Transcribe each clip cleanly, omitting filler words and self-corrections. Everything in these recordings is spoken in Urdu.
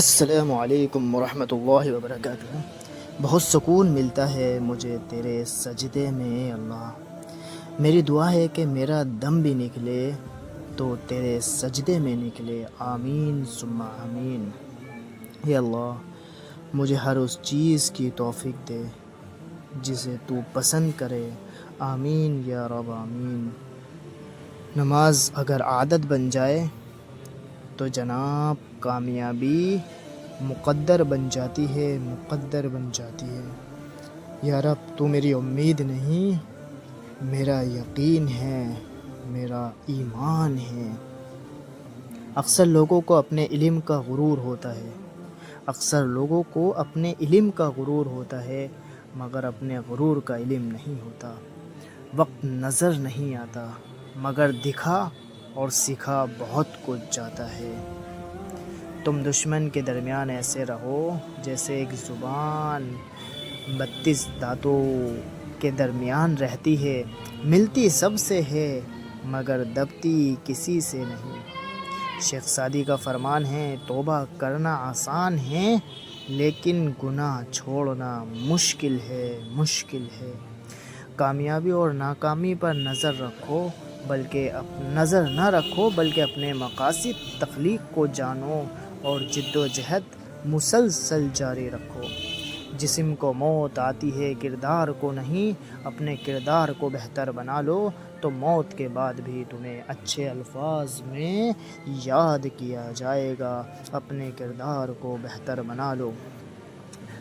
السلام علیکم ورحمۃ اللہ وبرکاتہ۔ بہت سکون ملتا ہے مجھے تیرے سجدے میں اے اللہ۔ میری دعا ہے کہ میرا دم بھی نکلے تو تیرے سجدے میں نکلے، آمین ثم آمین۔ اے اللہ، مجھے ہر اس چیز کی توفیق دے جسے تو پسند کرے، آمین یا رب آمین۔ نماز اگر عادت بن جائے تو جناب کامیابی مقدر بن جاتی ہے، مقدر بن جاتی ہے۔ یا رب، تو میری امید نہیں، میرا یقین ہے، میرا ایمان ہے۔ اکثر لوگوں کو اپنے علم کا غرور ہوتا ہے، اکثر لوگوں کو اپنے علم کا غرور ہوتا ہے، مگر اپنے غرور کا علم نہیں ہوتا۔ وقت نظر نہیں آتا، مگر دکھا اور سکھا بہت کچھ جاتا ہے۔ تم دشمن کے درمیان ایسے رہو جیسے ایک زبان 32 دانتوں کے درمیان رہتی ہے، ملتی سب سے ہے مگر دبتی کسی سے نہیں۔ شیخ سعدی کا فرمان ہے، توبہ کرنا آسان ہے لیکن گناہ چھوڑنا مشکل ہے، مشکل ہے۔ کامیابی اور ناکامی پر نظر نہ رکھو بلکہ اپنے مقاصد تخلیق کو جانو اور جد و جہد مسلسل جاری رکھو۔ جسم کو موت آتی ہے، کردار کو نہیں، اپنے کردار کو بہتر بنا لو تو موت کے بعد بھی تمہیں اچھے الفاظ میں یاد کیا جائے گا۔ اپنے کردار کو بہتر بنا لو۔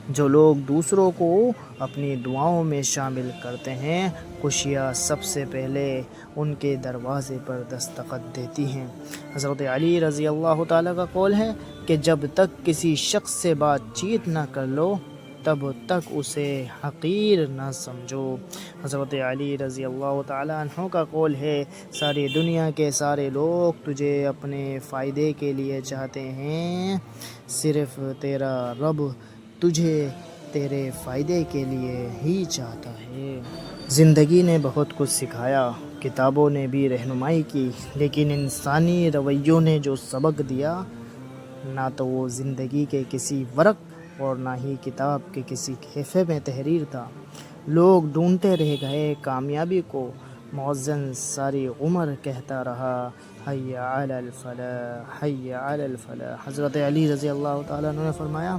جو لوگ دوسروں کو اپنی دعاؤں میں شامل کرتے ہیں، خوشیاں سب سے پہلے ان کے دروازے پر دستخط دیتی ہیں۔ حضرت علی رضی اللہ تعالیٰ کا قول ہے کہ جب تک کسی شخص سے بات چیت نہ کر لو تب تک اسے حقیر نہ سمجھو۔ حضرت علی رضی اللہ تعالیٰ عنہ کا قول ہے، ساری دنیا کے سارے لوگ تجھے اپنے فائدے کے لیے چاہتے ہیں، صرف تیرا رب تجھے تیرے فائدے کے لیے ہی چاہتا ہے۔ زندگی نے بہت کچھ سکھایا، کتابوں نے بھی رہنمائی کی، لیکن انسانی رویوں نے جو سبق دیا، نہ تو وہ زندگی کے کسی ورق اور نہ ہی کتاب کے کسی صفحے میں تحریر تھا۔ لوگ ڈھونڈتے رہ گئے کامیابی کو، مؤذن ساری عمر کہتا رہا، حی علی الفلاح، حی علی الفلاح۔ حضرت علی رضی اللہ تعالیٰ عنہ نے فرمایا،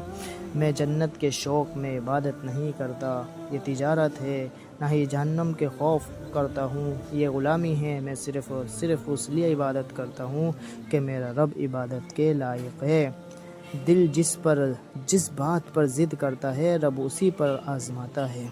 میں جنت کے شوق میں عبادت نہیں کرتا، یہ تجارت ہے، نہ ہی جہنم کے خوف کرتا ہوں، یہ غلامی ہے۔ میں صرف اس لیے عبادت کرتا ہوں کہ میرا رب عبادت کے لائق ہے۔ دل جس بات پر ضد کرتا ہے، رب اسی پر آزماتا ہے۔